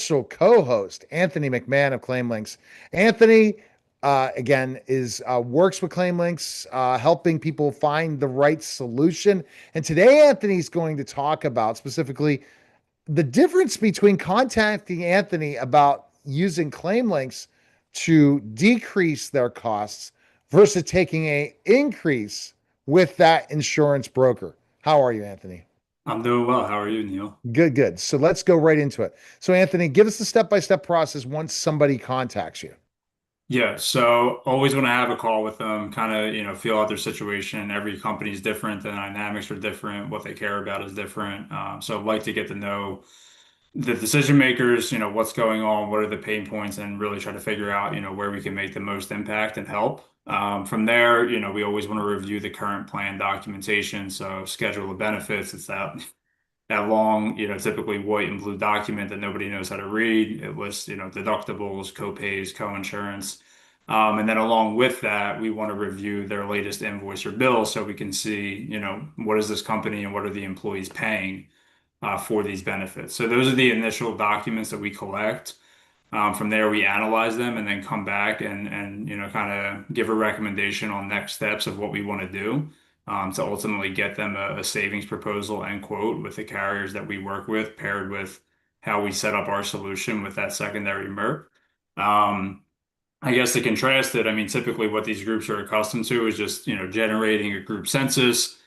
special co-host, Anthony McMahon of ClaimLinks. Anthony, again, is works with ClaimLinks, helping people find the right solution. And today, Anthony's going to talk about specifically the difference between contacting Anthony about using ClaimLinks to decrease their costs versus taking a increase with that insurance broker. How are you, Anthony? I'm doing well. How are you, Neil? Good, good. So let's go right into it. So, Anthony, give us the step-by-step process once somebody contacts you. Yeah, so always when I have a call with them, kind of, feel out their situation. Every company is different, the dynamics are different, what they care about is different. So I'd like to get to know the decision makers, what's going on, what are the pain points, and really try to figure out, where we can make the most impact and help. From there, we always want to review the current plan documentation. So schedule of benefits, it's that long, typically white and blue document that nobody knows how to read. It lists, deductibles, co-pays, co-insurance. And then along with that, we want to review their latest invoice or bill so we can see, what is this company and what are the employees paying for these benefits. So those are the initial documents that we collect. From there, we analyze them and then come back and kind of give a recommendation on next steps of what we want to do to ultimately get them a savings proposal and quote with the carriers that we work with, paired with how we set up our solution with that secondary MERP. Um, I guess to contrast it, I mean, typically what these groups are accustomed to is just, generating a group census,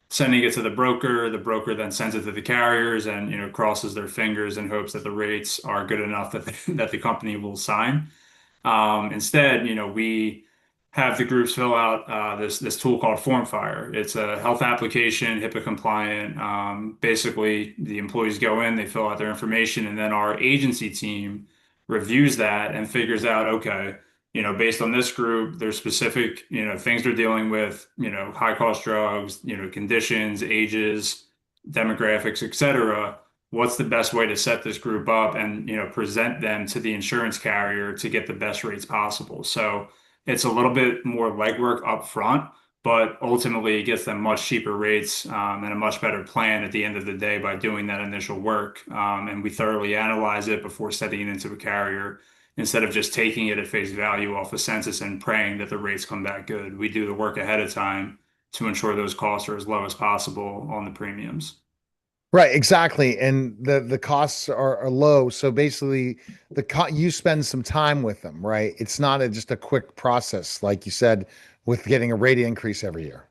sending it to the broker then sends it to the carriers and, crosses their fingers and hopes that the rates are good enough that that the company will sign. Instead, we have the groups fill out this tool called FormFire. It's a health application, HIPAA compliant. Basically, the employees go in, they fill out their information, and then our agency team reviews that and figures out, okay, based on this group, there's specific, things they're dealing with, high cost drugs, conditions, ages, demographics, etc. What's the best way to set this group up and, present them to the insurance carrier to get the best rates possible. So it's a little bit more legwork up front, but ultimately it gets them much cheaper rates and a much better plan at the end of the day by doing that initial work. And we thoroughly analyze it before setting it into a carrier instead of just taking it at face value off a census and praying that the rates come back good. We do the work ahead of time to ensure those costs are as low as possible on the premiums. Right, exactly. And the costs are low. So basically you spend some time with them, right? It's not just a quick process, like you said, with getting a rate increase every year.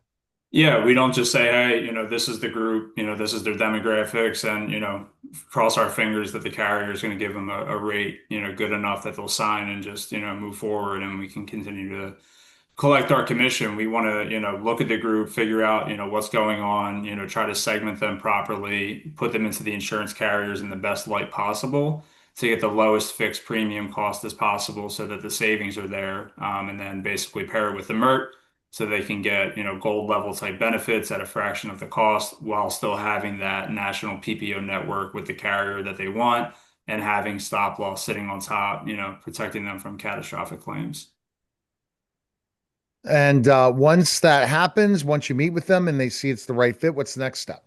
Yeah, we don't just say, hey, this is the group, this is their demographics, and, cross our fingers that the carrier is going to give them a rate, good enough that they'll sign and just, move forward and we can continue to collect our commission. We want to, look at the group, figure out, what's going on, try to segment them properly, put them into the insurance carriers in the best light possible to get the lowest fixed premium cost as possible so that the savings are there. And then basically pair it with the MERT so they can get, gold level type benefits at a fraction of the cost while still having that national PPO network with the carrier that they want and having stop loss sitting on top, protecting them from catastrophic claims. And once that happens, once you meet with them and they see it's the right fit, what's the next step?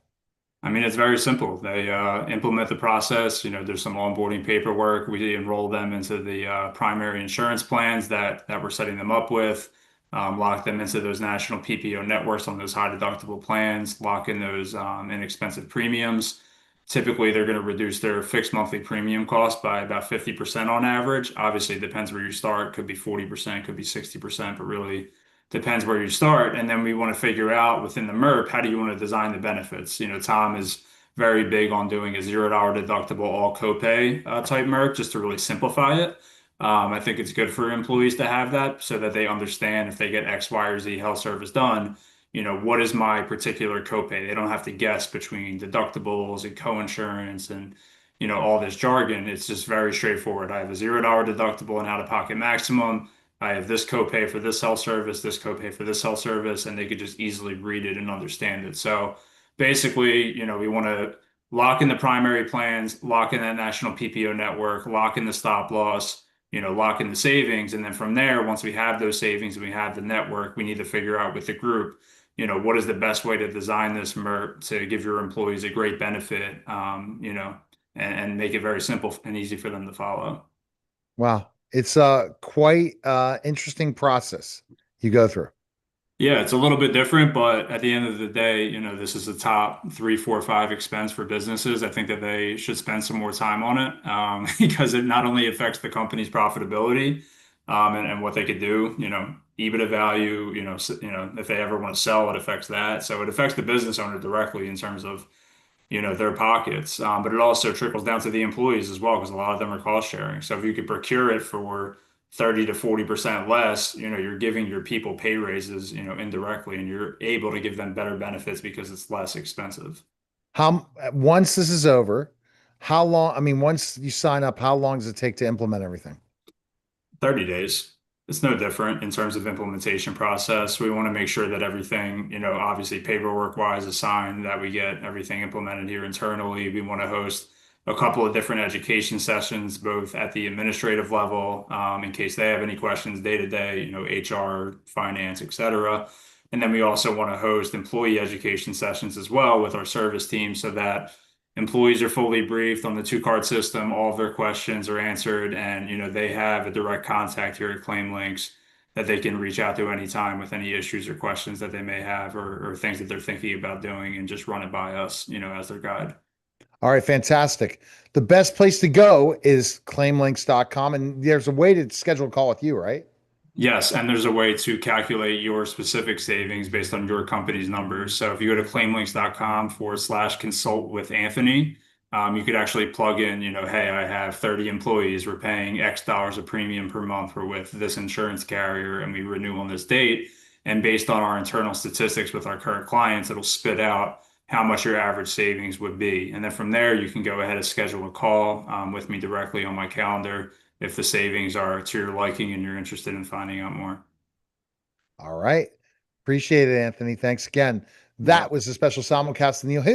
I mean, it's very simple. They implement the process. There's some onboarding paperwork. We enroll them into the primary insurance plans that we're setting them up with, lock them into those national PPO networks on those high deductible plans, lock in those inexpensive premiums. Typically, they're going to reduce their fixed monthly premium cost by about 50% on average. Obviously, it depends where you start. Could be 40%, could be 60%, but really depends where you start. And then we want to figure out within the MERP, how do you want to design the benefits? Tom is very big on doing a $0 deductible all copay type MERP just to really simplify it. I think it's good for employees to have that so that they understand if they get X, Y, or Z health service done, what is my particular copay? They don't have to guess between deductibles and co-insurance and, all this jargon. It's just very straightforward. I have a $0 deductible and out-of-pocket maximum. I have this copay for this health service, this copay for this health service, and they could just easily read it and understand it. So basically, we want to lock in the primary plans, lock in that national PPO network, lock in the stop loss, lock in the savings. And then from there, once we have those savings and we have the network, we need to figure out with the group, what is the best way to design this MERP to give your employees a great benefit, and make it very simple and easy for them to follow. Wow. It's quite interesting process you go through. Yeah, it's a little bit different, but at the end of the day, this is the top three, four, five expense for businesses. I think that they should spend some more time on it because it not only affects the company's profitability and what they could do, EBITDA value, if they ever want to sell, it affects that. So it affects the business owner directly in terms of their pockets. But it also trickles down to the employees as well, because a lot of them are cost sharing. So if you could procure it for 30 to 40% less, you're giving your people pay raises, indirectly, and you're able to give them better benefits because it's less expensive. How once this is over, how long? I mean, once you sign up, how long does it take to implement everything? 30 days. It's no different in terms of implementation process. We want to make sure that everything, obviously paperwork wise is signed, that we get everything implemented here internally. We want to host a couple of different education sessions, both at the administrative level, in case they have any questions day to day, HR, finance, etc. And then we also want to host employee education sessions as well with our service team so that employees are fully briefed on the two-card system. All of their questions are answered, and they have a direct contact here at Claim Links that they can reach out to anytime with any issues or questions that they may have, or things that they're thinking about doing, and just run it by us, as their guide. All right, fantastic. The best place to go is claimlinks.com. And there's a way to schedule a call with you, right? Yes, and there's a way to calculate your specific savings based on your company's numbers. So if you go to claimlinks.com/consult with Anthony, you could actually plug in, hey, I have 30 employees. We're paying X dollars a premium per month. We're with this insurance carrier and we renew on this date. And based on our internal statistics with our current clients, it'll spit out how much your average savings would be. And then from there, you can go ahead and schedule a call with me directly on my calendar if the savings are to your liking and you're interested in finding out more. All right. Appreciate it, Anthony. Thanks again. You're That welcome. was a special simulcast in the